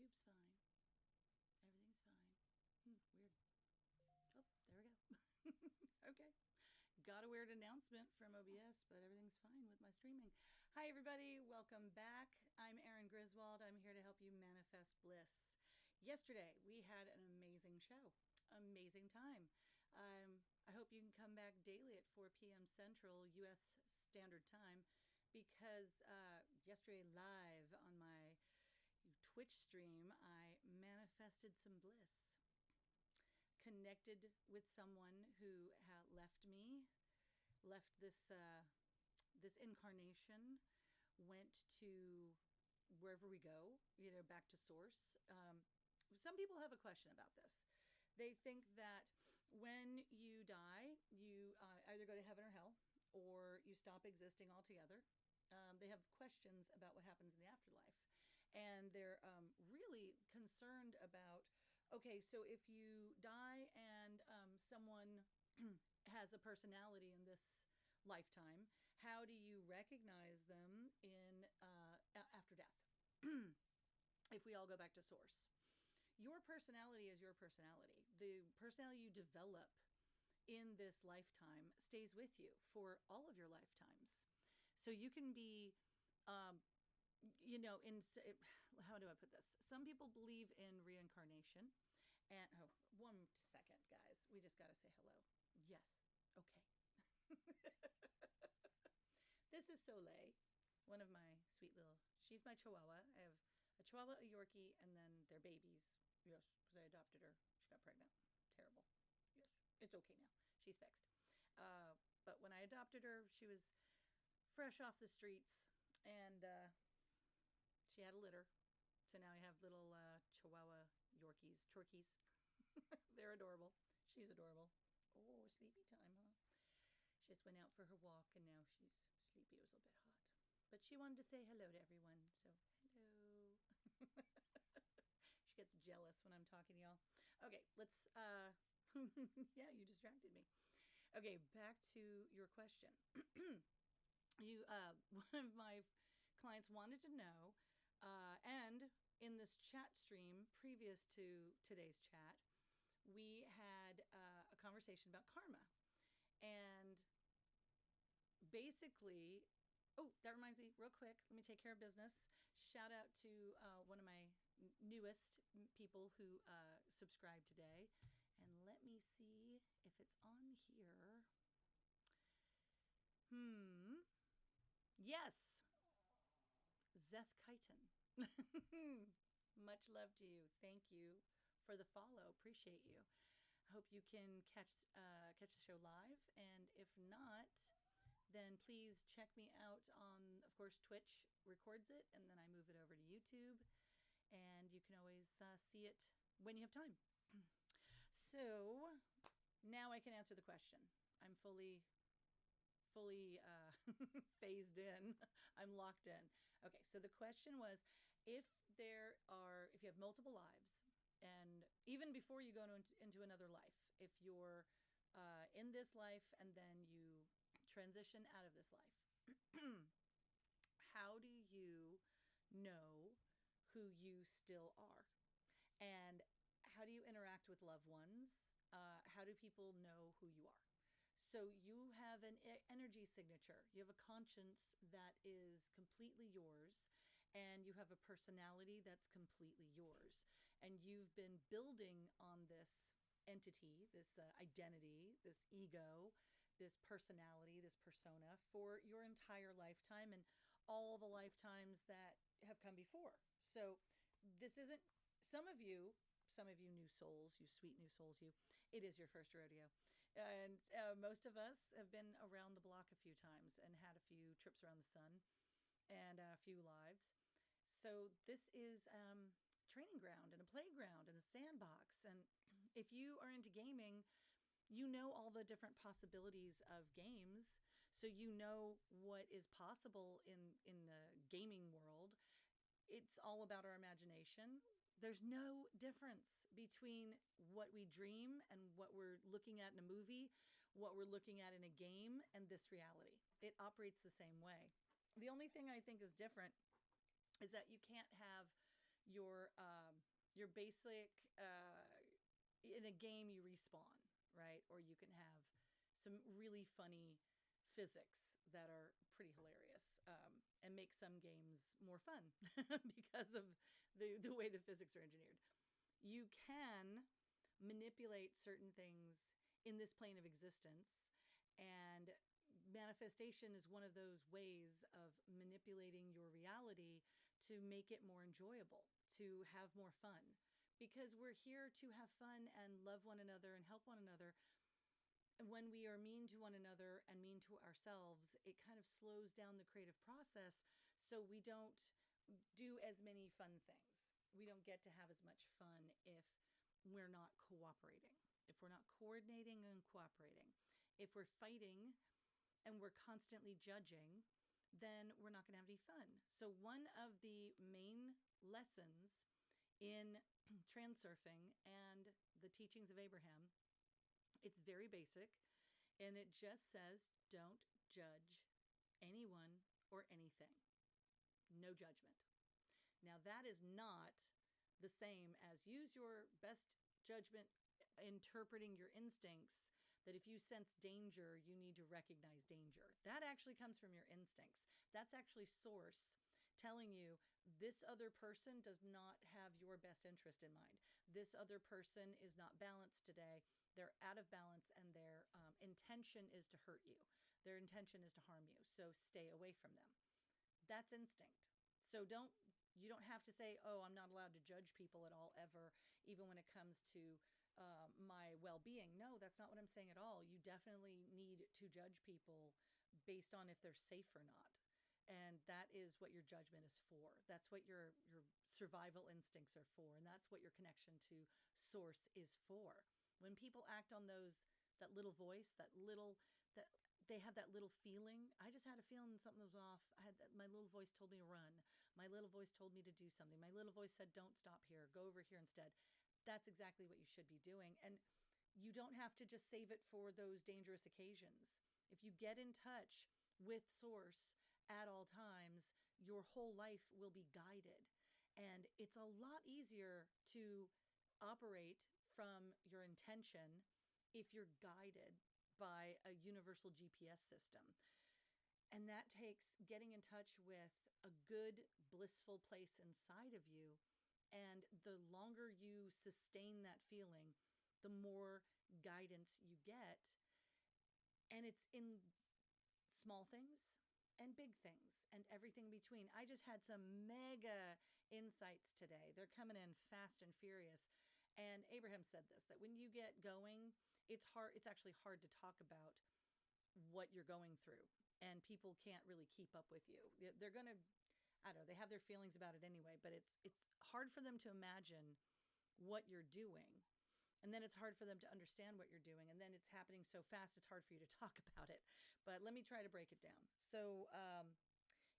YouTube's fine. Everything's fine. Weird. Oh, there we go. Okay. Got a weird announcement from OBS, but everything's fine with my streaming. Hi, everybody. Welcome back. I'm Erin Griswold. I'm here to help you manifest bliss. Yesterday, we had an amazing show. Amazing time. I hope you can come back daily at 4 p.m. Central U.S. Standard Time because yesterday, live on my Twitch stream, I manifested some bliss. Connected with someone who had left me, left this incarnation, went to wherever we go, back to source. Some people have a question about this. They think that when you die, you either go to heaven or hell, or you stop existing altogether. They have questions about what happens in the afterlife. And they're really concerned about, okay, so if you die and someone has a personality in this lifetime, how do you recognize them in after death? If we all go back to source. Your personality is your personality. The personality you develop in this lifetime stays with you for all of your lifetimes. So you can be, how do I put this? Some people believe in reincarnation. And, 1 second, guys. We just got to say hello. Yes. Okay. This is Soleil, one of my sweet she's my Chihuahua. I have a Chihuahua, a Yorkie, and then their babies. Yes, because I adopted her. She got pregnant. Terrible. Yes. It's okay now. She's fixed. But when I adopted her, she was fresh off the streets, and she had a litter. So now I have little Chihuahua Yorkies, Chorkies. They're adorable. She's adorable. Oh, sleepy time, huh? She just went out for her walk, and now she's sleepy. It was a little bit hot. But she wanted to say hello to everyone, so hello. She gets jealous when I'm talking to y'all. Okay, let's, yeah, you distracted me. Okay, back to your question. One of my clients wanted to know, and in this chat stream previous to today's chat, we had a conversation about karma. And basically, oh, that reminds me, real quick, let me take care of business. Shout out to one of my newest people who subscribed today. And let me see if it's on here. Yes. Zeth Chiton. Much love to you. Thank you for the follow. Appreciate you. I hope you can catch the show live. And if not, then please check me out on, of course, Twitch records it, and then I move it over to YouTube. And you can always see it when you have time. So now I can answer the question. I'm fully phased in. I'm locked in. Okay, so the question was, if you have multiple lives, and even before you go into another life, if you're in this life and then you transition out of this life, how do you know who you still are? And how do you interact with loved ones? How do people know who you are? So you have an energy signature. You have a conscience that is completely yours, and you have a personality that's completely yours. And you've been building on this entity, this identity, this ego, this personality, this persona for your entire lifetime and all the lifetimes that have come before. So this isn't, some of you new souls, you sweet new souls, it is your first rodeo. And most of us have been around the block a few times and had a few trips around the sun and a few lives. So this is training ground and a playground and a sandbox. And if you are into gaming, you know all the different possibilities of games. So you know what is possible in the gaming world. It's all about our imagination. There's no difference between what we dream and what we're looking at in a movie, what we're looking at in a game, and this reality. It operates the same way. The only thing I think is different is that you can't have your basic in a game you respawn, right? Or you can have some really funny physics that are pretty hilarious, and make some games more fun because of the way the physics are engineered. You can manipulate certain things in this plane of existence, and manifestation is one of those ways of manipulating your reality to make it more enjoyable, to have more fun, because we're here to have fun and love one another and help one another. And when we are mean to one another and mean to ourselves, it kind of slows down the creative process, so we don't do as many fun things. We don't get to have as much fun if we're not cooperating, if we're not coordinating and cooperating. If we're fighting and we're constantly judging, then we're not going to have any fun. So one of the main lessons in transurfing and the teachings of Abraham, it's very basic, and it just says, don't judge anyone or anything. No judgment. Now, that is not the same as use your best judgment interpreting your instincts, that if you sense danger, you need to recognize danger. That actually comes from your instincts. That's actually source telling you this other person does not have your best interest in mind. This other person is not balanced today. They're out of balance, and their intention is to hurt you. Their intention is to harm you. So stay away from them. That's instinct. So you don't have to say, oh, I'm not allowed to judge people at all ever, even when it comes to my well-being. No, that's not what I'm saying at all. You definitely need to judge people based on if they're safe or not. And that is what your judgment is for. That's what your survival instincts are for. And that's what your connection to source is for. When people act on that little voice, that they have that little feeling. I just had a feeling something was off. My little voice told me to run. My little voice told me to do something. My little voice said, don't stop here. Go over here instead. That's exactly what you should be doing. And you don't have to just save it for those dangerous occasions. If you get in touch with source at all times, your whole life will be guided. And it's a lot easier to operate from your intention if you're guided by a universal GPS system. And that takes getting in touch with a good, blissful place inside of you. And the longer you sustain that feeling, the more guidance you get. And it's in small things and big things and everything in between. I just had some mega insights today. They're coming in fast and furious. And Abraham said this, that when you get going, it's actually hard to talk about what you're going through. And people can't really keep up with you. They're going to, I don't know, they have their feelings about it anyway, but it's hard for them to imagine what you're doing. And then it's hard for them to understand what you're doing. And then it's happening so fast, it's hard for you to talk about it. But let me try to break it down. So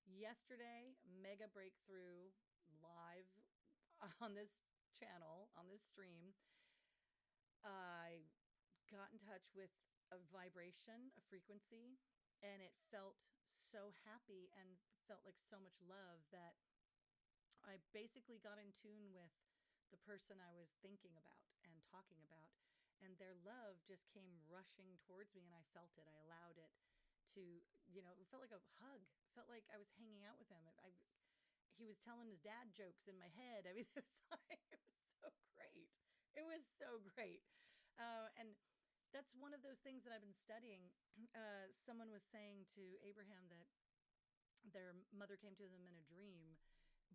yesterday, mega breakthrough live on this channel, on this stream, I got in touch with a vibration, a frequency, and it felt so happy and felt like so much love that I basically got in tune with the person I was thinking about and talking about. And their love just came rushing towards me, and I felt it. I allowed it to, it felt like a hug. It felt like I was hanging out with him. He was telling his dad jokes in my head. I mean, it was so great. It was so great. And that's one of those things that I've been studying. Someone was saying to Abraham that their mother came to them in a dream,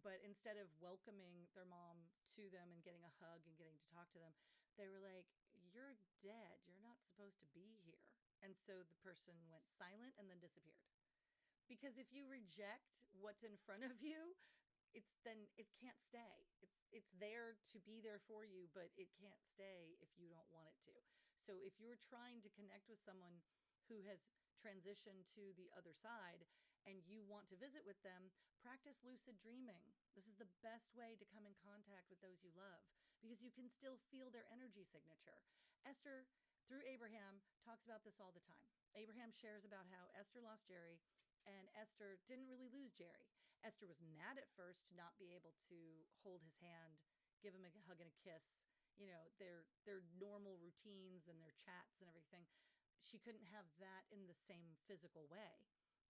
but instead of welcoming their mom to them and getting a hug and getting to talk to them, they were like, you're dead. You're not supposed to be here. And so the person went silent and then disappeared. Because if you reject what's in front of you, then it can't stay. It's there to be there for you, but it can't stay if you don't want it to. So if you're trying to connect with someone who has transitioned to the other side and you want to visit with them, practice lucid dreaming. This is the best way to come in contact with those you love, because you can still feel their energy signature. Esther, through Abraham, talks about this all the time. Abraham shares about how Esther lost Jerry and Esther didn't really lose Jerry. Esther was mad at first to not be able to hold his hand, give him a hug and a kiss, their normal routines and their chats and everything. She couldn't have that in the same physical way.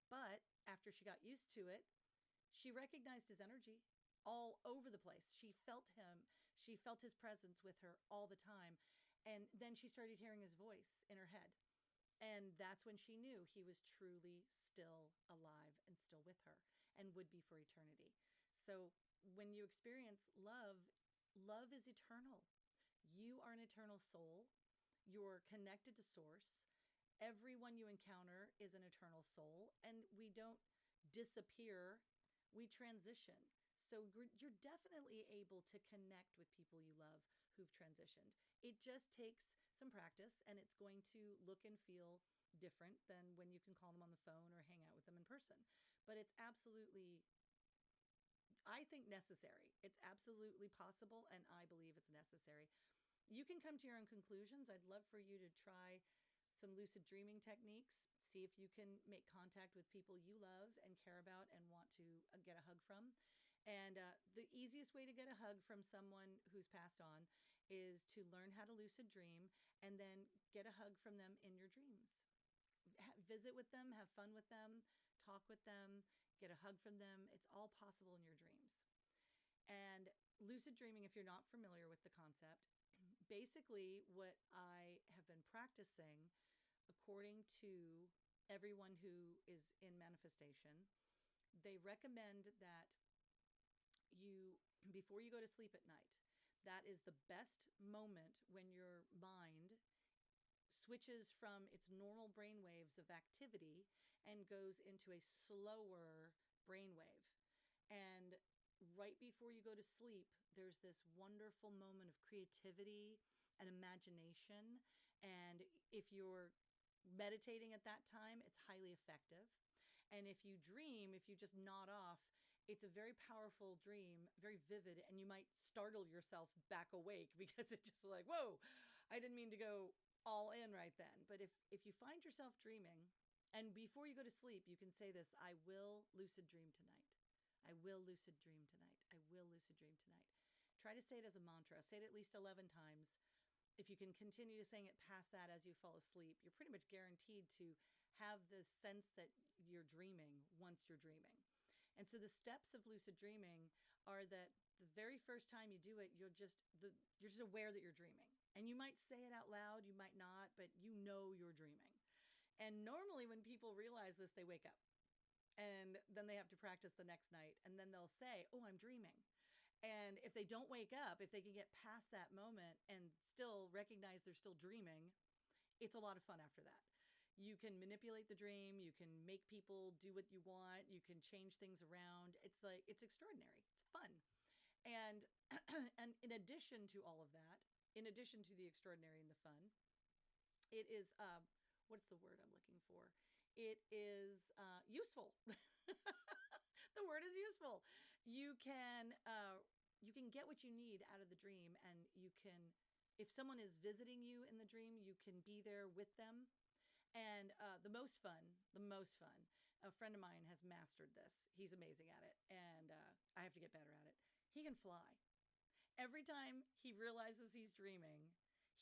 But after she got used to it, she recognized his energy all over the place. She felt him. She felt his presence with her all the time. And then she started hearing his voice in her head. And that's when she knew he was truly still alive and still with her and would be for eternity. So when you experience love, love is eternal. You are an eternal soul. You're connected to Source. Everyone you encounter is an eternal soul, and we don't disappear, we transition. So you're definitely able to connect with people you love who've transitioned. It just takes some practice, and it's going to look and feel different than when you can call them on the phone or hang out with them in person. But it's absolutely, I think, necessary. It's absolutely possible, and I believe it's necessary. You can come to your own conclusions. I'd love for you to try some lucid dreaming techniques. See if you can make contact with people you love and care about and want to get a hug from. And the easiest way to get a hug from someone who's passed on is to learn how to lucid dream and then get a hug from them in your dreams. Visit with them, have fun with them, talk with them, get a hug from them. It's all possible in your dreams. And lucid dreaming, if you're not familiar with the concept, basically what I have been practicing, according to everyone who is in manifestation, they recommend that you, before you go to sleep at night, that is the best moment when your mind switches from its normal brain waves of activity and goes into a slower brainwave. And right before you go to sleep, there's this wonderful moment of creativity and imagination. And if you're meditating at that time, it's highly effective. And if you dream, if you just nod off, it's a very powerful dream, very vivid, and you might startle yourself back awake because it just like, whoa, I didn't mean to go all in right then. But if you find yourself dreaming, and before you go to sleep, you can say this: I will lucid dream tonight. I will lucid dream tonight. I will lucid dream tonight. Try to say it as a mantra. Say it at least 11 times. If you can continue to saying it past that as you fall asleep, you're pretty much guaranteed to have the sense that you're dreaming once you're dreaming. And so the steps of lucid dreaming are that the very first time you do it, you're just aware that you're dreaming. And you might say it out loud, you might not, but you know you're dreaming. And normally when people realize this, they wake up. And then they have to practice the next night. And then they'll say, oh, I'm dreaming. And if they don't wake up, if they can get past that moment and still recognize they're still dreaming, it's a lot of fun after that. You can manipulate the dream. You can make people do what you want. You can change things around. It's extraordinary. It's fun. And and in addition to all of that, in addition to the extraordinary and the fun, it is, what's the word I'm looking for? It is useful. The word is useful. You can get what you need out of the dream, and you can, if someone is visiting you in the dream, you can be there with them. And the most fun, a friend of mine has mastered this. He's amazing at it, and I have to get better at it. He can fly. Every time he realizes he's dreaming,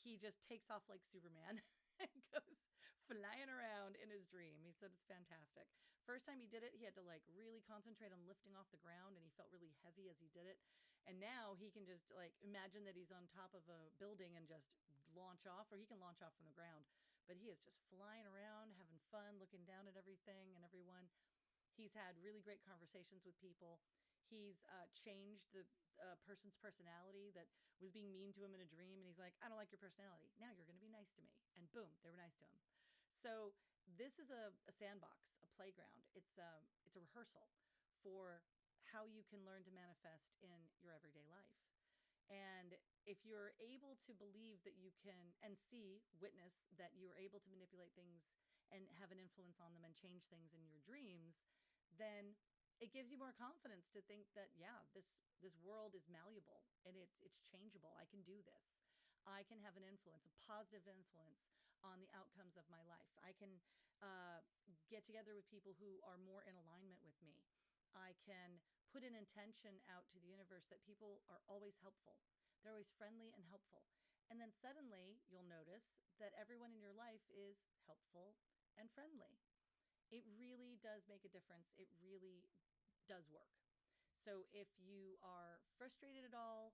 he just takes off like Superman and goes flying around in his dream. He said it's fantastic. First time he did it, he had to like really concentrate on lifting off the ground, and he felt really heavy as he did it. And now he can just like imagine that he's on top of a building and just launch off, or he can launch off from the ground. But he is just flying around, having fun, looking down at everything and everyone. He's had really great conversations with people. He's changed the person's personality that was being mean to him in a dream. And he's like, I don't like your personality. Now you're going to be nice to me. And boom, they were nice to him. So this is a sandbox, a playground. It's a rehearsal for how you can learn to manifest in your everyday life. And if you're able to believe that you can, and witness that you are able to manipulate things and have an influence on them and change things in your dreams, then it gives you more confidence to think that, yeah, this world is malleable and it's changeable. I can do this. I can have an influence, a positive influence on the outcomes of my life. I can get get together with people who are more in alignment with me. I can put an intention out to the universe that people are always helpful. They're always friendly and helpful. And then suddenly you'll notice that everyone in your life is helpful and friendly. It really does make a difference. It really does work. So if you are frustrated at all,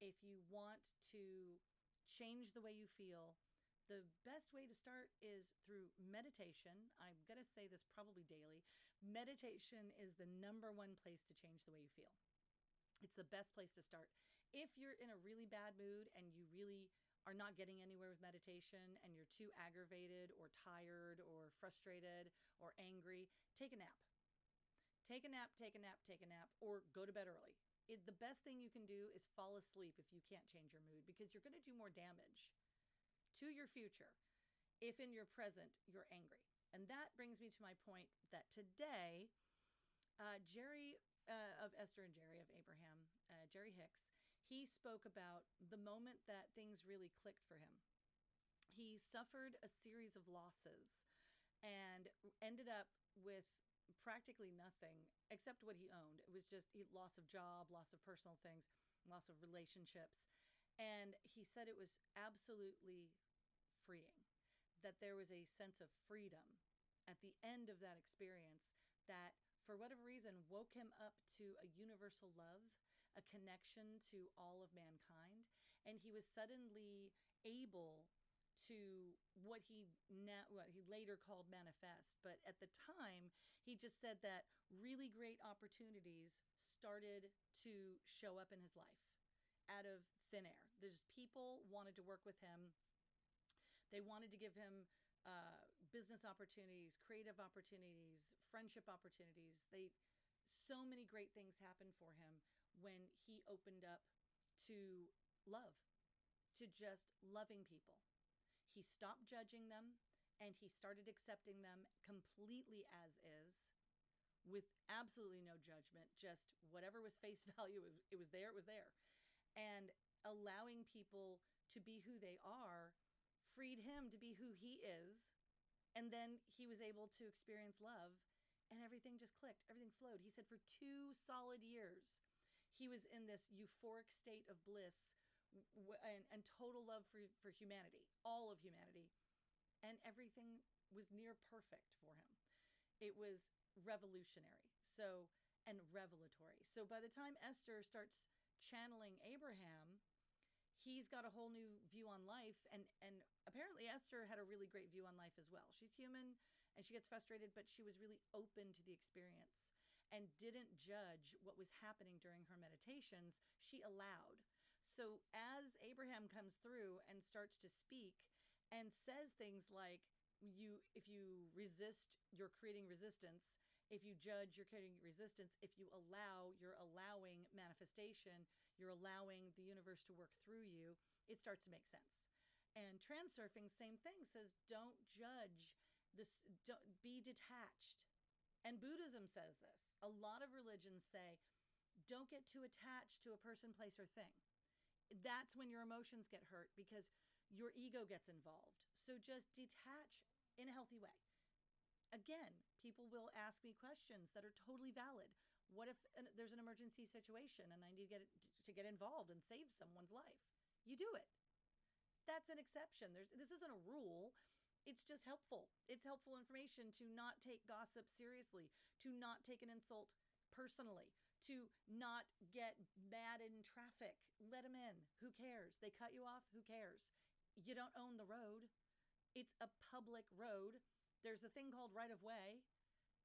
if you want to change the way you feel, the best way to start is through meditation. I'm going to say this probably daily. Meditation is the number one place to change the way you feel. It's the best place to start. If you're in a really bad mood and you really are not getting anywhere with meditation and you're too aggravated or tired or frustrated or angry, take a nap. Take a nap, take a nap, take a nap, or go to bed early. The best thing you can do is fall asleep if you can't change your mood, because you're going to do more damage to your future if in your present you're angry. And that brings me to my point that today, Jerry of Esther and Jerry of Abraham, Jerry Hicks, he spoke about the moment that things really clicked for him. He suffered a series of losses and ended up with practically nothing except what he owned. It was just loss of job, loss of personal things, loss of relationships. And he said it was absolutely freeing, that there was a sense of freedom at the end of that experience that, for whatever reason, woke him up to a universal love, a connection to all of mankind. And he was suddenly able to what he later called manifest. But at the time, he just said that really great opportunities started to show up in his life out of thin air. There's people wanted to work with him. They wanted to give him business opportunities, creative opportunities, friendship opportunities. So many great things happened for him when he opened up to love, to just loving people. He stopped judging them and he started accepting them completely as is, with absolutely no judgment, just whatever was face value, it was there, it was there. And allowing people to be who they are freed him to be who he is. And then he was able to experience love, and everything just clicked. Everything flowed. He said for 2 solid years, he was in this euphoric state of bliss and total love for humanity, all of humanity. And everything was near perfect for him. It was revolutionary, and revelatory. So by the time Esther starts channeling Abraham, he's got a whole new view on life. And apparently Esther had a really great view on life as well. She's human and she gets frustrated, but she was really open to the experience and didn't judge what was happening during her meditations. She allowed. So as Abraham comes through and starts to speak and says things like, if you resist, you're creating resistance. If you judge, you're creating resistance. If you allow, you're allowing manifestation. You're allowing the universe to work through you. It starts to make sense. And Transurfing, same thing, says don't judge this, don't, be detached. And Buddhism says this. A lot of religions say don't get too attached to a person, place, or thing. That's when your emotions get hurt because your ego gets involved. So just detach in a healthy way. Again, people will ask me questions that are totally valid. What if there's an emergency situation and I need to get involved and save someone's life? You do it. That's an exception. This isn't a rule. It's just helpful. It's helpful information to not take gossip seriously, to not take an insult personally, to not get mad in traffic. Let them in. Who cares? They cut you off. Who cares? You don't own the road. It's a public road. There's a thing called right of way.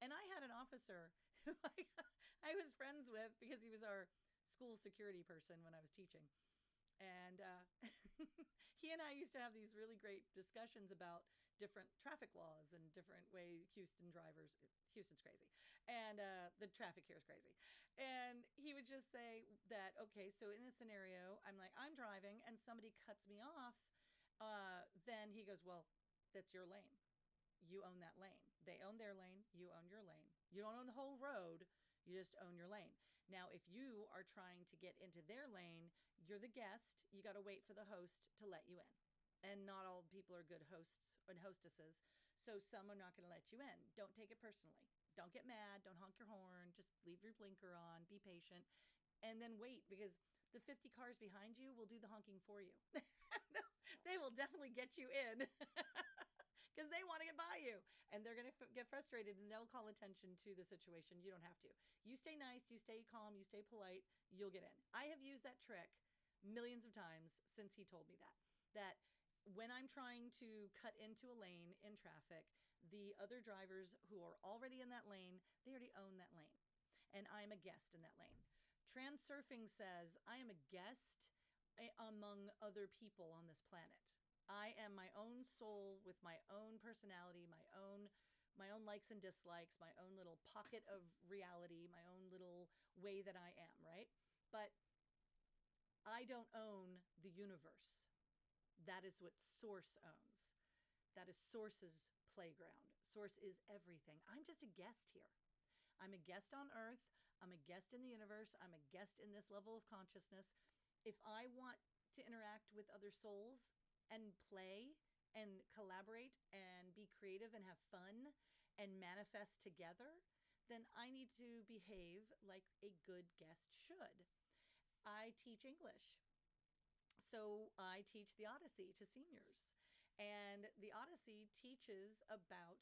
And I had an officer who I was friends with because he was our school security person when I was teaching. And he and I used to have these really great discussions about different traffic laws and different ways Houston's crazy. And the traffic here is crazy. And he would just say that, okay, so in a scenario, I'm driving and somebody cuts me off. Then he goes, well, that's your lane. You own that lane. They own their lane. You own your lane. You don't own the whole road. You just own your lane. Now, if you are trying to get into their lane, you're the guest. You got to wait for the host to let you in. And not all people are good hosts and hostesses. So some are not going to let you in. Don't take it personally. Don't get mad. Don't honk your horn. Just leave your blinker on. Be patient. And then wait, because the 50 cars behind you will do the honking for you. They will definitely get you in because they want to get by you, and they're going to get frustrated, and they'll call attention to the situation. You don't have to. You stay nice, you stay calm, you stay polite, you'll get in. I have used that trick millions of times since he told me that when I'm trying to cut into a lane in traffic, the other drivers who are already in that lane, they already own that lane, and I'm a guest in that lane. Transurfing says I am a guest among other people on this planet. I am my own soul with my own personality, my own likes and dislikes, my own little pocket of reality, my own little way that I am, right? But I don't own the universe. That is what Source owns. That is Source's playground. Source is everything. I'm just a guest here. I'm a guest on Earth. I'm a guest in the universe. I'm a guest in this level of consciousness. If I want to interact with other souls and play and collaborate and be creative and have fun and manifest together, then I need to behave like a good guest should. I teach English. So I teach the Odyssey to seniors. And the Odyssey teaches about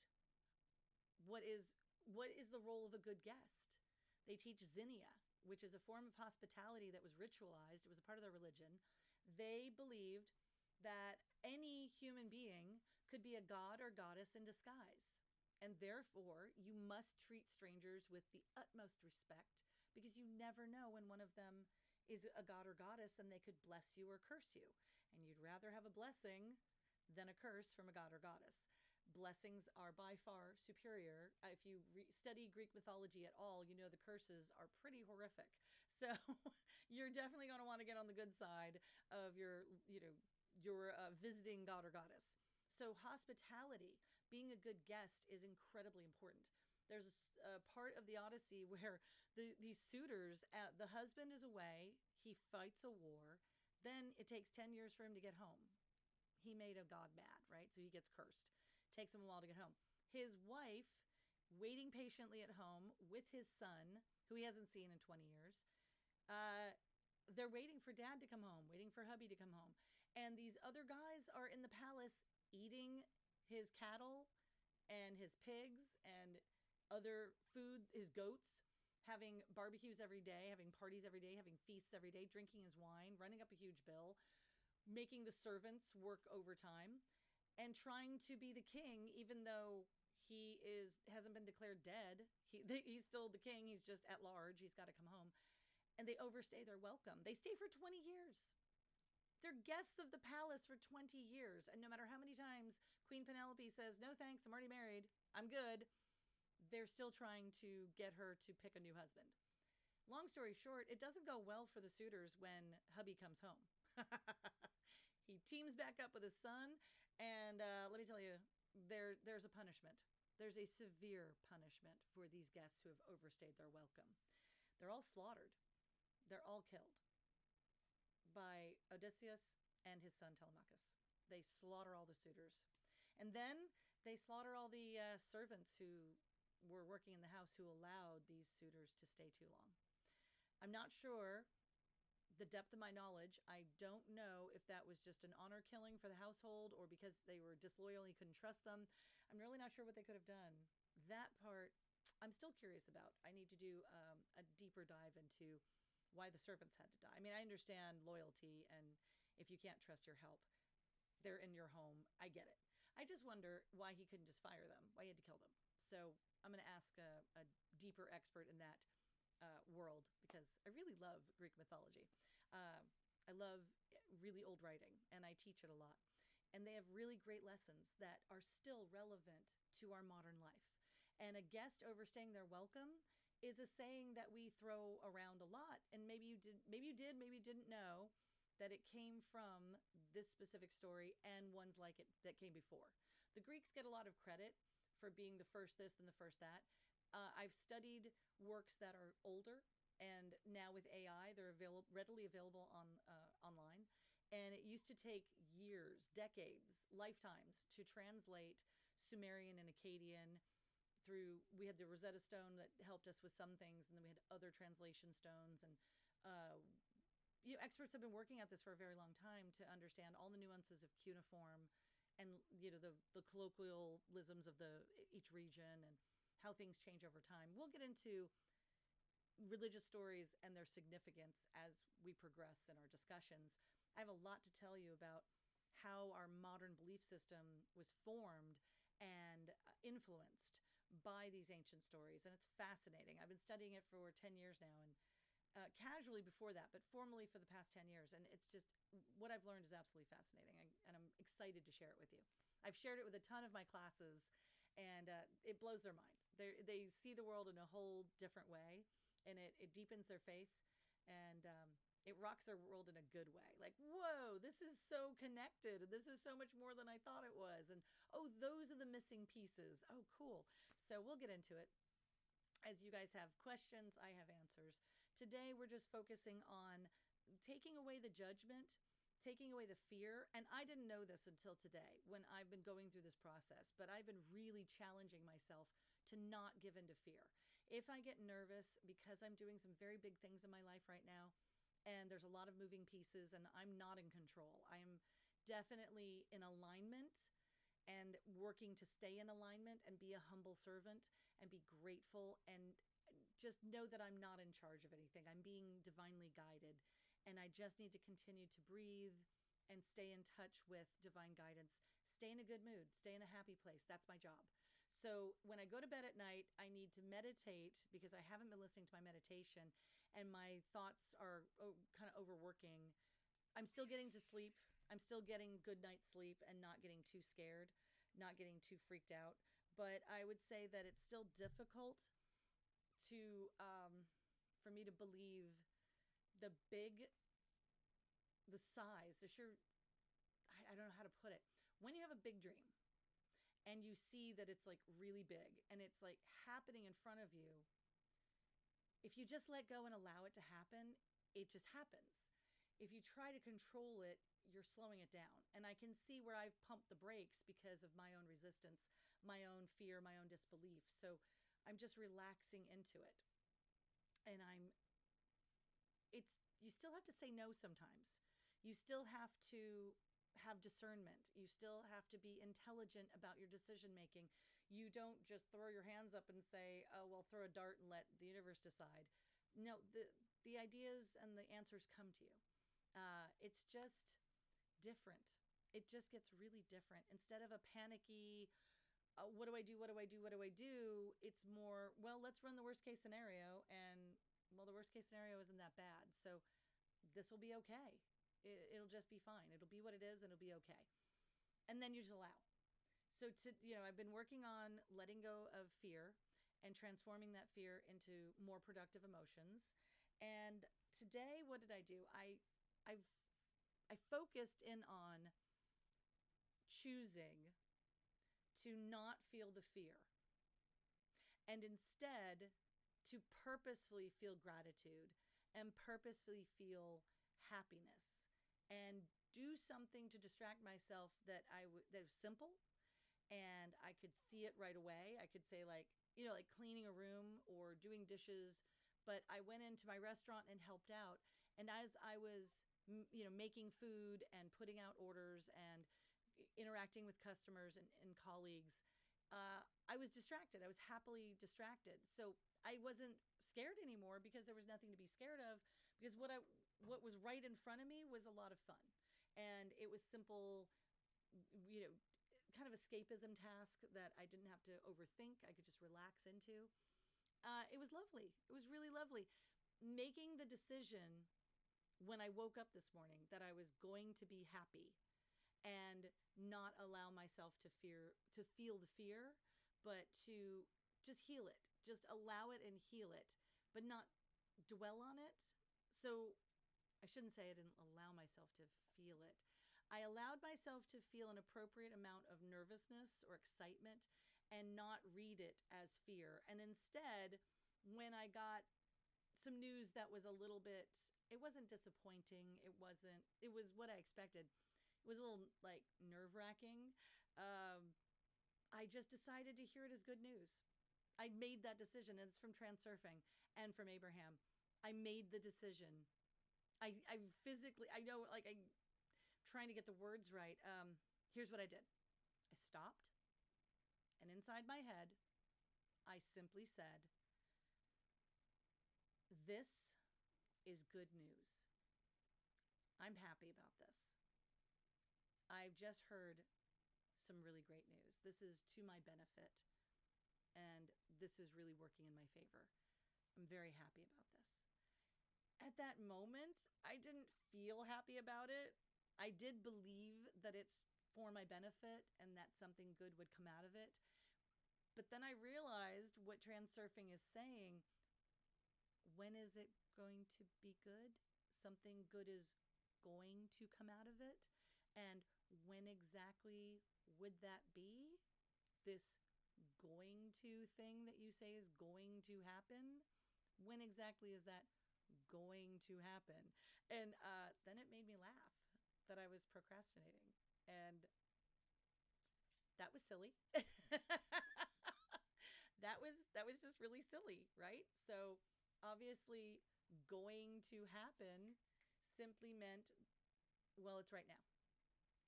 what is the role of a good guest. They teach zinnia, which is a form of hospitality that was ritualized. It was a part of their religion. They believed that any human being could be a god or goddess in disguise. And therefore, you must treat strangers with the utmost respect, because you never know when one of them is a god or goddess and they could bless you or curse you. And you'd rather have a blessing than a curse from a god or goddess. Blessings are by far superior. If you study Greek mythology at all, you know the curses are pretty horrific. So you're definitely going to want to get on the good side of your visiting god or goddess. So hospitality, being a good guest, is incredibly important. There's a part of the Odyssey where these suitors, the husband is away, he fights a war, then it takes 10 years for him to get home. He made a god mad, right? So he gets cursed. Takes him a while to get home. His wife, waiting patiently at home with his son, who he hasn't seen in 20 years, they're waiting for dad to come home, waiting for hubby to come home. And these other guys are in the palace eating his cattle and his pigs and other food, his goats, having barbecues every day, having parties every day, having feasts every day, drinking his wine, running up a huge bill, making the servants work overtime, and trying to be the king, even though he hasn't been declared dead. He's still the king. He's just at large. He's got to come home. And they overstay their welcome. They stay for 20 years. They're guests of the palace for 20 years. And no matter how many times Queen Penelope says, no thanks, I'm already married, I'm good, they're still trying to get her to pick a new husband. Long story short, it doesn't go well for the suitors when hubby comes home. He teams back up with his son, and let me tell you, there's a punishment. There's a severe punishment for these guests who have overstayed their welcome. They're all slaughtered. They're all killed by Odysseus and his son Telemachus. They slaughter all the suitors. And then they slaughter all the servants who were working in the house who allowed these suitors to stay too long. I'm not sure the depth of my knowledge. I don't know if that was just an honor killing for the household or because they were disloyal and you couldn't trust them. I'm really not sure what they could have done. That part I'm still curious about. I need to do a deeper dive into why the servants had to die. I mean, I understand loyalty, and if you can't trust your help, they're in your home. I get it. I just wonder why he couldn't just fire them, why he had to kill them. So I'm going to ask a deeper expert in that world, because I really love Greek mythology. I love really old writing, and I teach it a lot. And they have really great lessons that are still relevant to our modern life. And a guest overstaying their welcome is a saying that we throw around a lot. And maybe you didn't know that it came from this specific story and ones like it that came before. The Greeks get a lot of credit for being the first this and the first that. I've studied works that are older, and now with AI, they're readily available online. And it used to take years, decades, lifetimes to translate Sumerian and Akkadian. We had the Rosetta Stone that helped us with some things, and then we had other translation stones. And experts have been working at this for a very long time to understand all the nuances of cuneiform, and the colloquialisms of each region, and how things change over time. We'll get into religious stories and their significance as we progress in our discussions. I have a lot to tell you about how our modern belief system was formed and influenced by these ancient stories, and it's fascinating. I've been studying it for 10 years now, and casually before that, but formally for the past 10 years. And it's just, what I've learned is absolutely fascinating, and I'm excited to share it with you. I've shared it with a ton of my classes, and it blows their mind. They see the world in a whole different way, and it deepens their faith, and it rocks their world in a good way. Like, whoa, this is so connected, and this is so much more than I thought it was. And, oh, those are the missing pieces. Oh, cool. So we'll get into it. As you guys have questions, I have answers. Today, we're just focusing on taking away the judgment, taking away the fear. And I didn't know this until today when I've been going through this process, but I've been really challenging myself to not give into fear. If I get nervous, because I'm doing some very big things in my life right now, and there's a lot of moving pieces, and I'm not in control. I am definitely in alignment and working to stay in alignment and be a humble servant and be grateful, and just know that I'm not in charge of anything. I'm being divinely guided, and I just need to continue to breathe and stay in touch with divine guidance. Stay in a good mood, stay in a happy place. That's my job. So when I go to bed at night, I need to meditate, because I haven't been listening to my meditation, and my thoughts are kind of overworking. I'm still getting to sleep. I'm still getting good night's sleep and not getting too scared, not getting too freaked out. But I would say that it's still difficult to for me to believe the size, the sheer, I don't know how to put it. When you have a big dream and you see that it's like really big and it's like happening in front of you, if you just let go and allow it to happen, it just happens. If you try to control it, you're slowing it down. And I can see where I've pumped the brakes because of my own resistance, my own fear, my own disbelief. So I'm just relaxing into it. And you still have to say no sometimes. You still have to have discernment. You still have to be intelligent about your decision making. You don't just throw your hands up and say, oh, well, throw a dart and let the universe decide. No, the ideas and the answers come to you. It's just different. It just gets really different. Instead of a panicky, what do I do? What do I do? What do I do? It's more, well, let's run the worst case scenario. And, well, the worst case scenario isn't that bad. So this will be okay. It'll just be fine. It'll be what it is, and it'll be okay. And then you just allow. So I've been working on letting go of fear and transforming that fear into more productive emotions. And today, what did I do? I focused in on choosing to not feel the fear, and instead to purposefully feel gratitude and purposefully feel happiness, and do something to distract myself that was simple, and I could see it right away. I could say like cleaning a room or doing dishes, but I went into my restaurant and helped out. And as I was, making food and putting out orders and interacting with customers and colleagues, I was distracted. I was happily distracted. So I wasn't scared anymore, because there was nothing to be scared of, because what was right in front of me was a lot of fun. And it was simple, kind of escapism task that I didn't have to overthink. I could just relax into. It was lovely. It was really lovely. Making the decision when I woke up this morning that I was going to be happy and not allow myself to feel the fear, but to just heal it, just allow it and heal it, but not dwell on it. So I shouldn't say I didn't allow myself to feel it. I allowed myself to feel an appropriate amount of nervousness or excitement and not read it as fear. And instead, when I got some news that was a little bit, it wasn't disappointing. It was what I expected. It was a little like nerve-wracking. I just decided to hear it as good news. I made that decision, and it's from Transurfing and from Abraham. I made the decision. I physically, I know, like, I'm trying to get the words right. Here's what I did. I stopped, and inside my head, I simply said, this is good news. I'm happy about this. I've just heard some really great news. This is to my benefit, and this is really working in my favor. I'm very happy about this. At that moment, I didn't feel happy about it. I did believe that it's for my benefit and that something good would come out of it. But then I realized what Transurfing is saying. When is it going to be good? Something good is going to come out of it. And when exactly would that be? This going to thing that you say is going to happen? When exactly is that going to happen? And then it made me laugh that I was procrastinating. And that was silly. that was just really silly, right? So obviously going to happen simply meant, well, it's right now.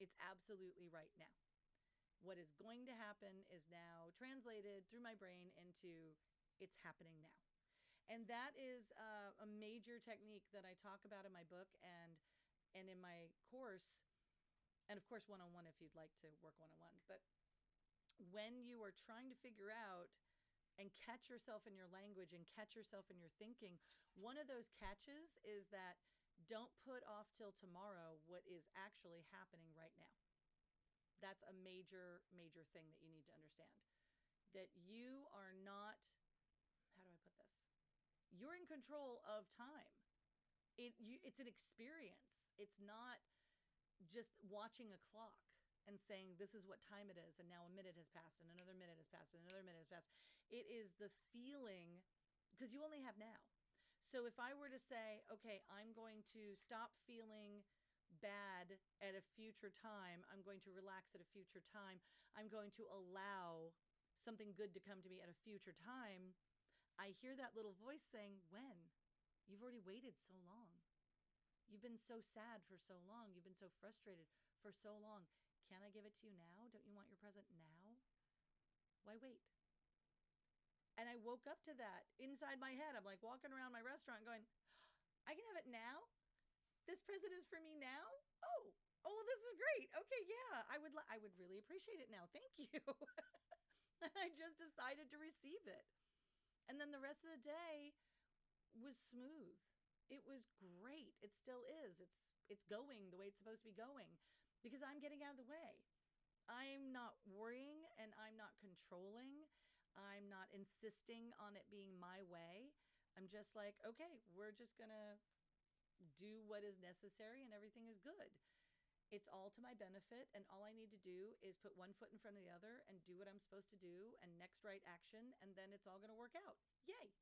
It's absolutely right now. What is going to happen is now translated through my brain into it's happening now. And that is a major technique that I talk about in my book and in my course, and of course one-on-one if you'd like to work one-on-one. But when you are trying to figure out and catch yourself in your language and catch yourself in your thinking, one of those catches is that don't put off till tomorrow what is actually happening right now. That's a major, major thing that you need to understand. That you are not, how do I put this? You're in control of time. It's an experience. It's not just watching a clock and saying this is what time it is, and now a minute has passed, and another minute has passed, and another minute has passed. It is the feeling, because you only have now. So if I were to say, okay, I'm going to stop feeling bad at a future time, I'm going to relax at a future time, I'm going to allow something good to come to me at a future time, I hear that little voice saying, when? You've already waited so long. You've been so sad for so long. You've been so frustrated for so long. Can I give it to you now? Don't you want your present now? Why wait? And I woke up to that inside my head. I'm like walking around my restaurant going, I can have it now? This present is for me now? Oh, this is great. Okay, yeah, I would really appreciate it now. Thank you. And I just decided to receive it. And then the rest of the day was smooth. It was great. It still is. It's going the way it's supposed to be going because I'm getting out of the way. I'm not worrying and I'm not controlling. I'm not insisting on it being my way. I'm just like, okay, we're just going to do what is necessary and everything is good. It's all to my benefit, and all I need to do is put one foot in front of the other and do what I'm supposed to do and next right action, and then it's all going to work out. Yay.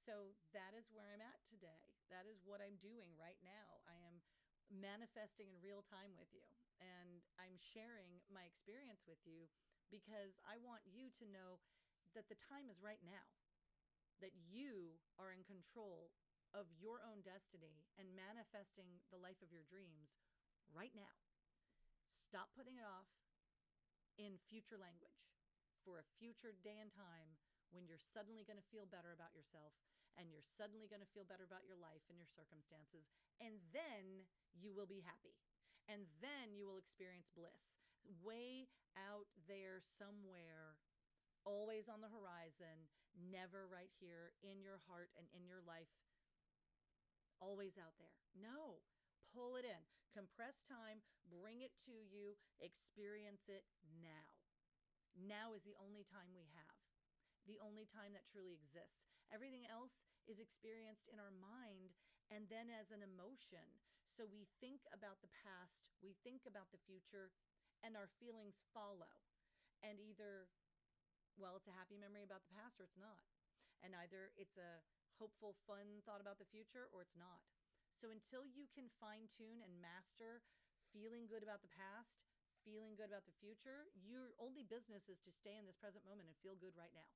So that is where I'm at today. That is what I'm doing right now. I am manifesting in real time with you, and I'm sharing my experience with you because I want you to know that the time is right now, that you are in control of your own destiny and manifesting the life of your dreams right now. Stop putting it off in future language for a future day and time when you're suddenly going to feel better about yourself and you're suddenly going to feel better about your life and your circumstances. And then you will be happy. And then you will experience bliss way out there somewhere, always on the horizon, never right here in your heart and in your life, always out there. No. Pull it in, compress time, bring it to you, experience it now. Now is the only time we have, the only time that truly exists. Everything else is experienced in our mind and then as an emotion. So we think about the past, we think about the future, and our feelings follow. And either, well, it's a happy memory about the past or it's not. And either it's a hopeful, fun thought about the future or it's not. So until you can fine tune and master feeling good about the past, feeling good about the future, your only business is to stay in this present moment and feel good right now.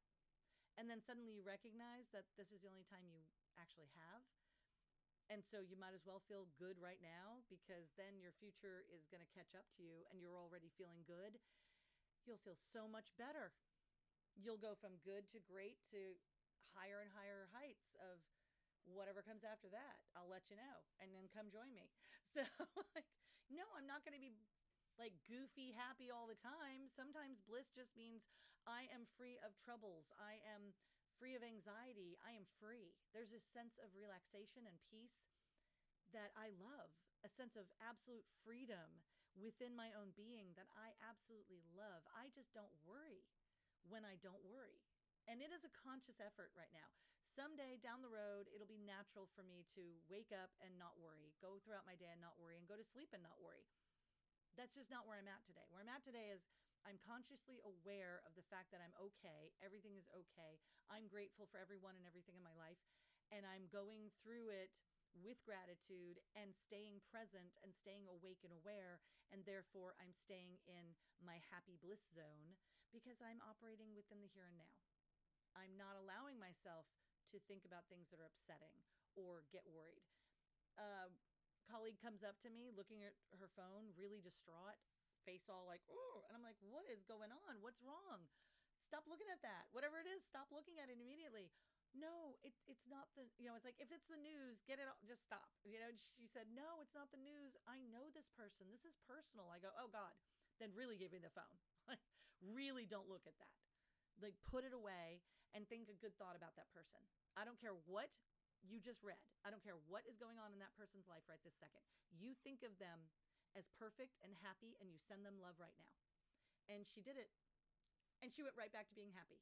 And then suddenly you recognize that this is the only time you actually have. And so you might as well feel good right now, because then your future is going to catch up to you and you're already feeling good. You'll feel so much better. You'll go from good to great to higher and higher heights of whatever comes after that. I'll let you know, and then come join me. So, like, no, I'm not going to be like goofy happy all the time. Sometimes bliss just means I am free of troubles. I am free of anxiety. I am free. There's a sense of relaxation and peace that I love, a sense of absolute freedom within my own being that I absolutely love. I just don't worry when I don't worry. And it is a conscious effort right now. Someday down the road, it'll be natural for me to wake up and not worry, go throughout my day and not worry, and go to sleep and not worry. That's just not where I'm at today. Where I'm at today is I'm consciously aware of the fact that I'm okay. Everything is okay. I'm grateful for everyone and everything in my life. And I'm going through it with gratitude and staying present and staying awake and aware. And therefore, I'm staying in my happy bliss zone because I'm operating within the here and now. I'm not allowing myself to think about things that are upsetting or get worried. Colleague comes up to me looking at her phone, really distraught, face all like, oh, and I'm like, what is going on? What's wrong? Stop looking at that. Whatever it is, stop looking at it immediately. No, it's not the, it's like, if it's the news, get it, just stop. She said, no, it's not the news. I know this person. This is personal. I go, oh God, then really give me the phone. Like, really don't look at that. Like, put it away and think a good thought about that person. I don't care what you just read. I don't care what is going on in that person's life right this second. You think of them as perfect and happy, and you send them love right now. And she did it. And she went right back to being happy.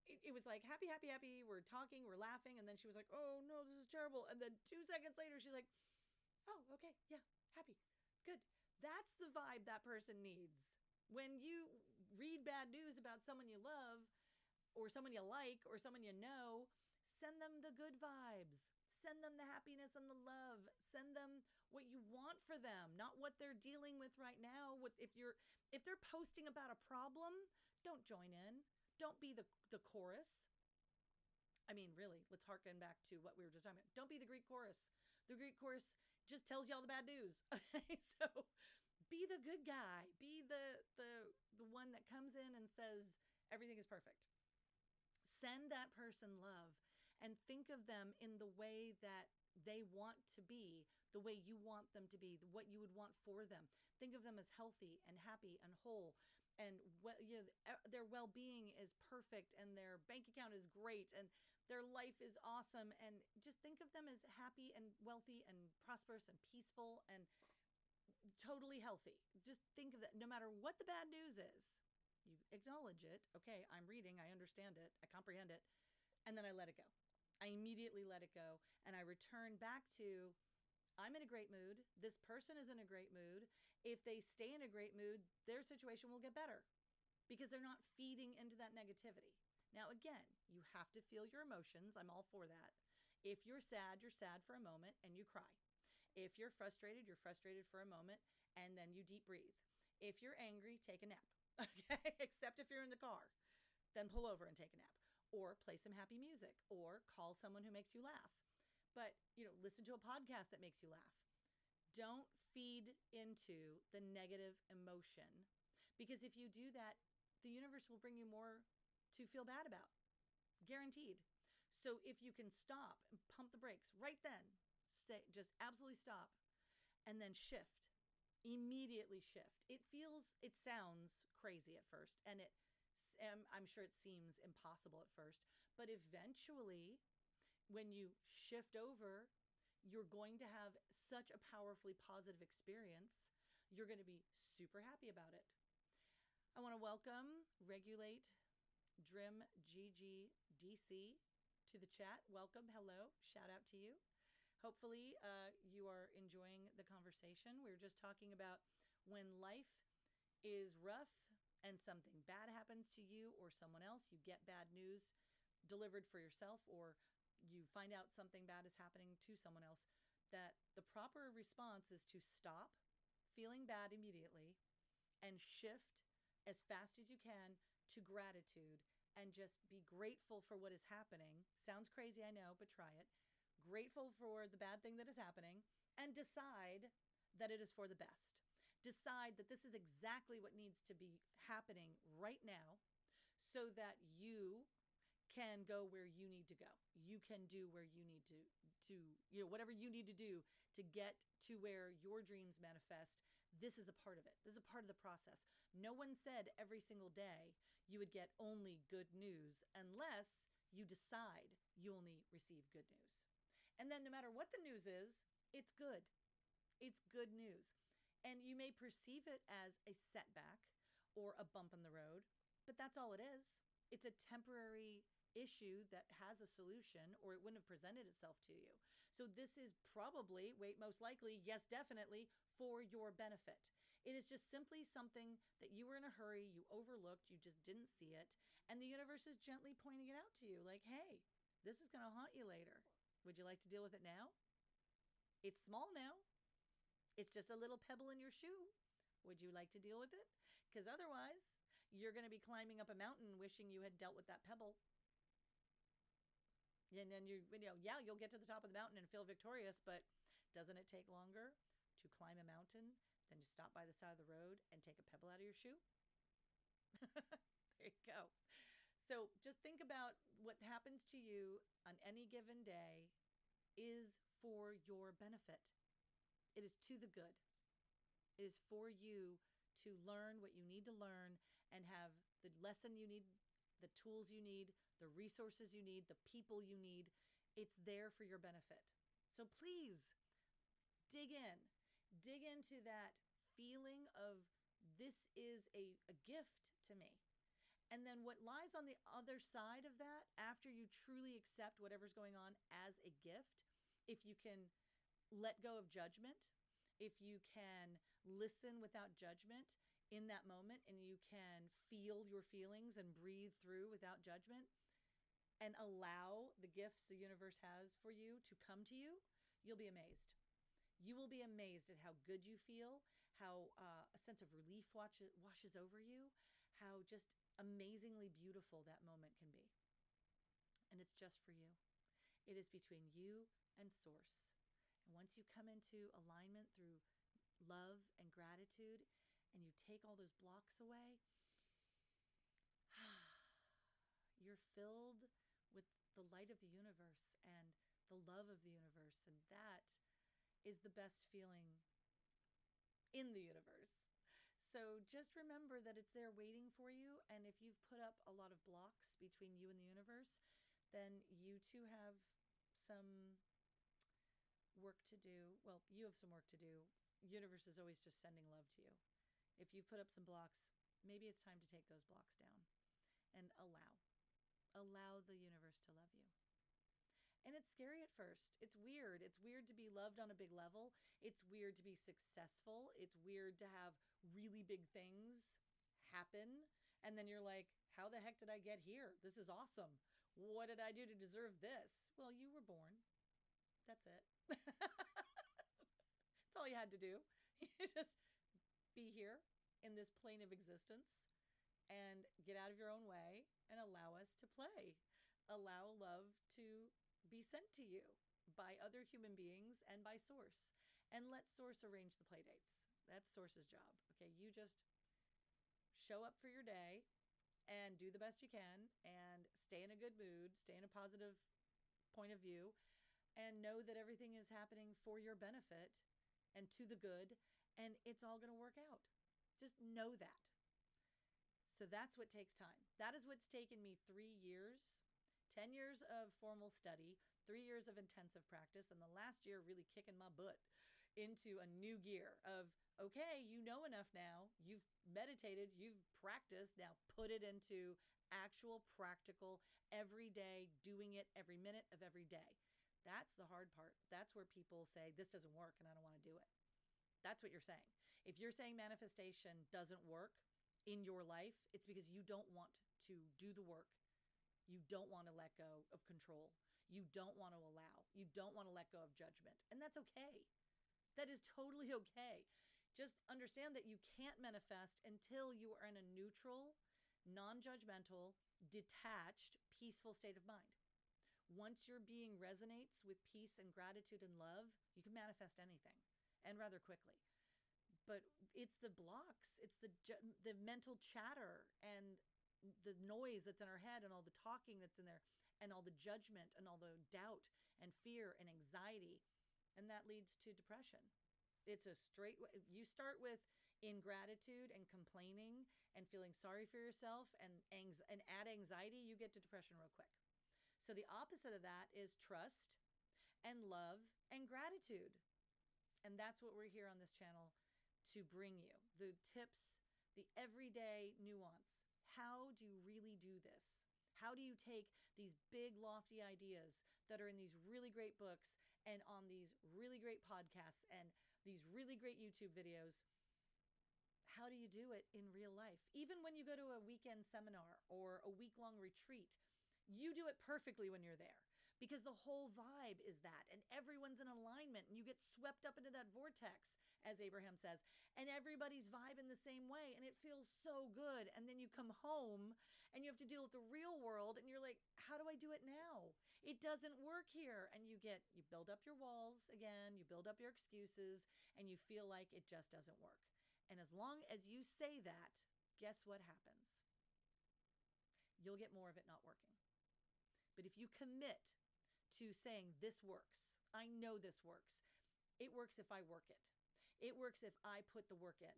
It was like, happy, happy, happy. We're talking, we're laughing. And then she was like, oh no, this is terrible. And then 2 seconds later, she's like, oh, okay, yeah, happy, good. That's the vibe that person needs. When you read bad news about someone you love or someone you like or someone you know, send them the good vibes. Send them the happiness and the love. Send them what you want for them, not what they're dealing with right now. If they're posting about a problem, don't join in. Don't be the chorus. I mean, really, let's harken back to what we were just talking about. Don't be the Greek chorus. The Greek chorus just tells you all the bad news. Okay, so be the good guy. Be the one that comes in and says everything is perfect. Send that person love and think of them in the way that they want to be, the way you want them to be, what you would want for them. Think of them as healthy and happy and whole, and their well-being is perfect, and their bank account is great, and their life is awesome. And just think of them as happy and wealthy and prosperous and peaceful and totally healthy. Just think of that. No matter what the bad news is, you acknowledge it. Okay, I'm reading, I understand it, I comprehend it, and then I let it go. I immediately let it go, and I return back to, I'm in a great mood. This person is in a great mood. If they stay in a great mood, their situation will get better because they're not feeding into that negativity. Now, again, you have to feel your emotions. I'm all for that. If you're sad for a moment and you cry. If you're frustrated for a moment and then you deep breathe. If you're angry, take a nap. Okay, except if you're in the car, then pull over and take a nap. Or play some happy music, or call someone who makes you laugh. But, listen to a podcast that makes you laugh. Don't feed into the negative emotion, because if you do that, the universe will bring you more to feel bad about. Guaranteed. So if you can stop and pump the brakes right then, just absolutely stop, and then shift. Immediately shift. It sounds crazy at first, and I'm sure it seems impossible at first, but eventually, when you shift over, you're going to have such a powerfully positive experience. You're going to be super happy about it. I want to welcome Regulate Drim GGDC to the chat. Welcome. Hello. Shout out to you. Hopefully, you are enjoying the conversation. We were just talking about when life is rough and something bad happens to you or someone else, you get bad news delivered for yourself, or you find out something bad is happening to someone else, that the proper response is to stop feeling bad immediately and shift as fast as you can to gratitude and just be grateful for what is happening. Sounds crazy, I know, but try it. Grateful for the bad thing that is happening and decide that it is for the best. Decide that this is exactly what needs to be happening right now so that you can go where you need to go. You can do where you need to whatever you need to do to get to where your dreams manifest. This is a part of it. This is a part of the process. No one said every single day you would get only good news unless you decide you only receive good news. And then no matter what the news is, it's good. It's good news. And you may perceive it as a setback or a bump in the road, but that's all it is. It's a temporary issue that has a solution, or it wouldn't have presented itself to you. So this is probably, most likely, yes, definitely, for your benefit. It is just simply something that you were in a hurry, you overlooked, you just didn't see it, and the universe is gently pointing it out to you, like, hey, this is going to haunt you later. Would you like to deal with it now? It's small now. It's just a little pebble in your shoe. Would you like to deal with it? Because otherwise, you're going to be climbing up a mountain wishing you had dealt with that pebble. And then you'll get to the top of the mountain and feel victorious, but doesn't it take longer to climb a mountain than to stop by the side of the road and take a pebble out of your shoe? There you go. So just think about what happens to you on any given day is for your benefit. It is to the good. It is for you to learn what you need to learn and have the lesson you need, the tools you need, the resources you need, the people you need. It's there for your benefit. So please dig in. Dig into that feeling of this is a gift to me. And then what lies on the other side of that, after you truly accept whatever's going on as a gift, if you can let go of judgment, if you can listen without judgment in that moment, and you can feel your feelings and breathe through without judgment and allow the gifts the universe has for you to come to you, you'll be amazed. You will be amazed at how good you feel, how a sense of relief washes over you, how just amazingly beautiful that moment can be. And it's just for you. It is between you and Source. And once you come into alignment through love and gratitude, and you take all those blocks away, you're filled with the light of the universe and the love of the universe. And that is the best feeling in the universe. So just remember that it's there waiting for you. And if you've put up a lot of blocks between you and the universe, then you too have some work to do. Well, you have some work to do. Universe is always just sending love to you. If you've put up some blocks, maybe it's time to take those blocks down and allow the universe to love you. And it's scary at first. It's weird. It's weird to be loved on a big level. It's weird to be successful. It's weird to have really big things happen. And then you're like, how the heck did I get here? This is awesome. What did I do to deserve this? Well, you were born. That's it. That's all you had to do. You just be here in this plane of existence and get out of your own way and allow us to play. Allow love to be sent to you by other human beings and by Source. And let Source arrange the play dates. That's Source's job. Okay, you just show up for your day and do the best you can and stay in a good mood, stay in a positive point of view, and know that everything is happening for your benefit and to the good, and it's all going to work out. Just know that. So that's what takes time. That is what's taken me 3 years, 10 years of formal study, 3 years of intensive practice, and the last year really kicking my butt into a new gear of, okay, you know enough now. You've meditated, you've practiced, now put it into actual practical, every day, doing it every minute of every day. That's the hard part. That's where people say, this doesn't work and I don't want to do it. That's what you're saying. If you're saying manifestation doesn't work in your life, it's because you don't want to do the work. You don't want to let go of control. You don't want to allow. You don't want to let go of judgment. And that's okay. That is totally okay. Just understand that you can't manifest until you are in a neutral, non-judgmental, detached, peaceful state of mind. Once your being resonates with peace and gratitude and love, you can manifest anything, and rather quickly. But it's the blocks, it's the mental chatter and the noise that's in our head and all the talking that's in there and all the judgment and all the doubt and fear and anxiety, and that leads to depression. It's a straight you start with ingratitude and complaining and feeling sorry for yourself and add anxiety, you get to depression real quick. So the opposite of that is trust and love and gratitude. And that's what we're here on this channel to bring you. The tips, the everyday nuance. How do you really do this? How do you take these big lofty ideas that are in these really great books and on these really great podcasts and these really great YouTube videos? How do you do it in real life? Even when you go to a weekend seminar or a week-long retreat, you do it perfectly when you're there because the whole vibe is that, and everyone's in alignment, and you get swept up into that vortex, as Abraham says, and everybody's vibing the same way, and it feels so good. And then you come home and you have to deal with the real world, and you're like, how do I do it now? It doesn't work here. And you build up your walls again, you build up your excuses, and you feel like it just doesn't work. And as long as you say that, guess what happens? You'll get more of it not working. But if you commit to saying, this works, I know this works. It works if I work it. It works if I put the work in.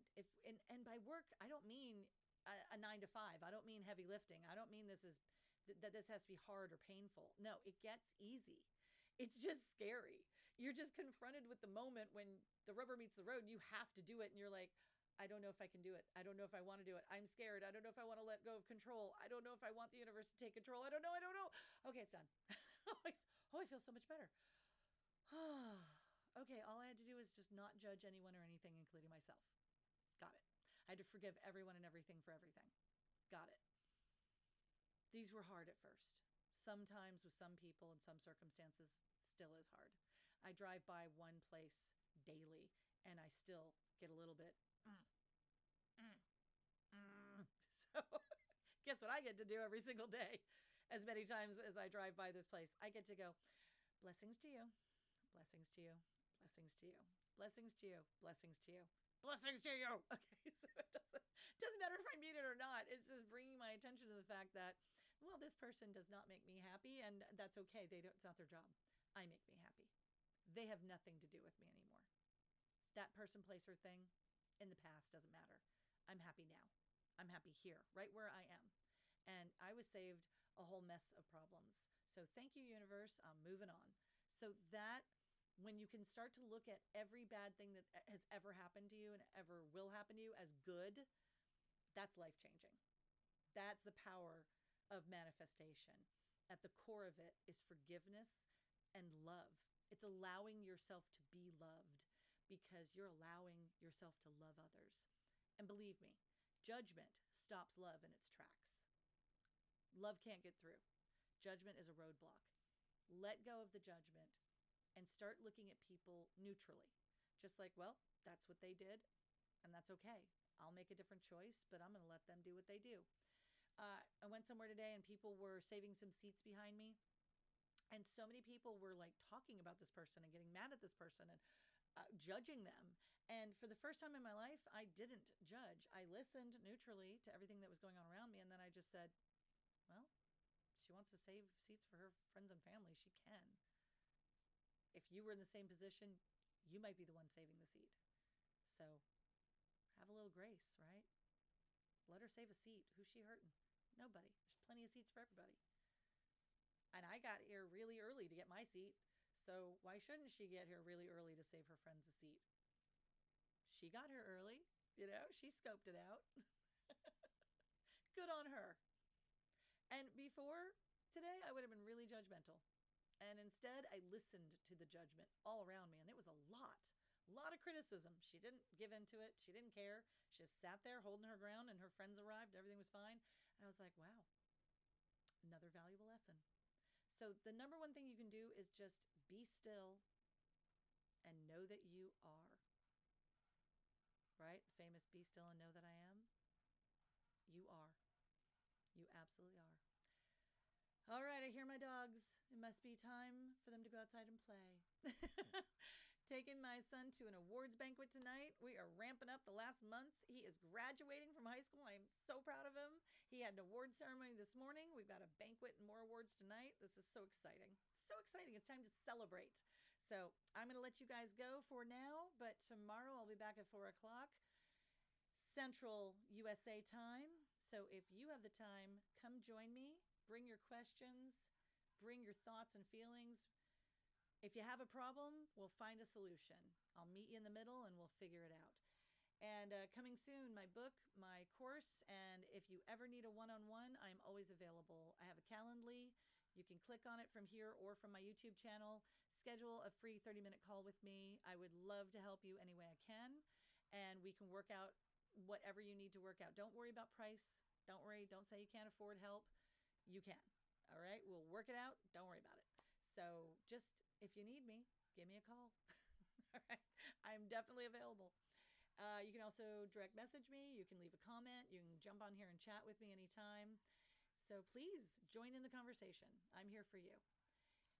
And by work, I don't mean a 9 to 5. I don't mean heavy lifting. I don't mean that this has to be hard or painful. No, it gets easy. It's just scary. You're just confronted with the moment when the rubber meets the road and you have to do it. And you're like, I don't know if I can do it. I don't know if I want to do it. I'm scared. I don't know if I want to let go of control. I don't know if I want the universe to take control. I don't know. Okay, it's done. I feel so much better. Okay, all I had to do was just not judge anyone or anything, including myself. Got it. I had to forgive everyone and everything for everything. Got it. These were hard at first. Sometimes with some people in some circumstances, still is hard. I drive by one place daily and I still get a little bit So guess what I get to do every single day? As many times as I drive by this place, I get to go, blessings to you, blessings to you, blessings to you, blessings to you, blessings to you, blessings to you. Okay, so it doesn't matter if I mean it or not. It's just bringing my attention to the fact that, well, this person does not make me happy, and that's okay. It's not their job. I make me happy. They have nothing to do with me anymore. That person, place, or thing in the past doesn't matter. I'm happy now. I'm happy here, right where I am. And I was saved a whole mess of problems. So thank you, universe. I'm moving on. So that when you can start to look at every bad thing that has ever happened to you and ever will happen to you as good, that's life-changing. That's the power of manifestation. At the core of it is forgiveness and love. It's allowing yourself to be loved because you're allowing yourself to love others. And believe me, judgment stops love in its tracks. Love can't get through. Judgment is a roadblock. Let go of the judgment and start looking at people neutrally. Just like, well, that's what they did, and that's okay. I'll make a different choice, but I'm going to let them do what they do. I went somewhere today and people were saving some seats behind me. And so many people were like talking about this person and getting mad at this person and judging them. And for the first time in my life, I didn't judge. I listened neutrally to everything that was going on around me. And then I just said, well, she wants to save seats for her friends and family. She can. If you were in the same position, you might be the one saving the seat. So have a little grace, right? Let her save a seat. Who's she hurting? Nobody. There's plenty of seats for everybody. And I got here really early to get my seat. So why shouldn't she get here really early to save her friends a seat? She got here early, she scoped it out. Good on her. And before today, I would have been really judgmental. And instead, I listened to the judgment all around me. And it was a lot of criticism. She didn't give into it. She didn't care. She just sat there holding her ground, and her friends arrived. Everything was fine. And I was like, wow, another valuable lesson. So the number one thing you can do is just be still and know that you are. right? The famous Be Still and Know That I Am. You are. You absolutely are. All right, I hear my dogs. It must be time for them to go outside and play. Taking my son to an awards banquet tonight. We are ramping up the last month. He is graduating from high school. I am so proud of him. He had an award ceremony this morning. We've got a banquet and more awards tonight. This is so exciting. So exciting. It's time to celebrate. So I'm going to let you guys go for now, but tomorrow I'll be back at 4 o'clock Central USA time. So if you have the time, come join me. Bring your questions. Bring your thoughts and feelings. If you have a problem, we'll find a solution. I'll meet you in the middle and we'll figure it out. And coming soon, my book, my course, and if you ever need a one-on-one, I'm always available. I have a Calendly. You can click on it from here or from my YouTube channel. Schedule a free 30-minute call with me. I would love to help you any way I can, and we can work out whatever you need to work out. Don't worry about price. Don't worry. Don't say you can't afford help. You can. All right? We'll work it out. Don't worry about it. So just, if you need me, give me a call. All right. I'm definitely available. You can also direct message me. You can leave a comment. You can jump on here and chat with me anytime. So please join in the conversation. I'm here for you.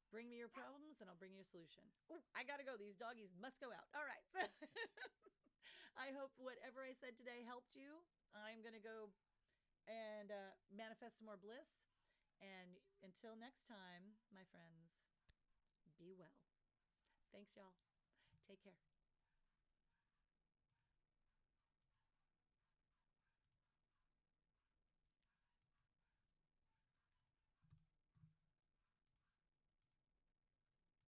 Bring me your problems and I'll bring you a solution. Oh, I got to go. These doggies must go out. All right. So I hope whatever I said today helped you. I'm going to go and manifest some more bliss. And until next time, my friends, be well. Thanks, y'all. Take care.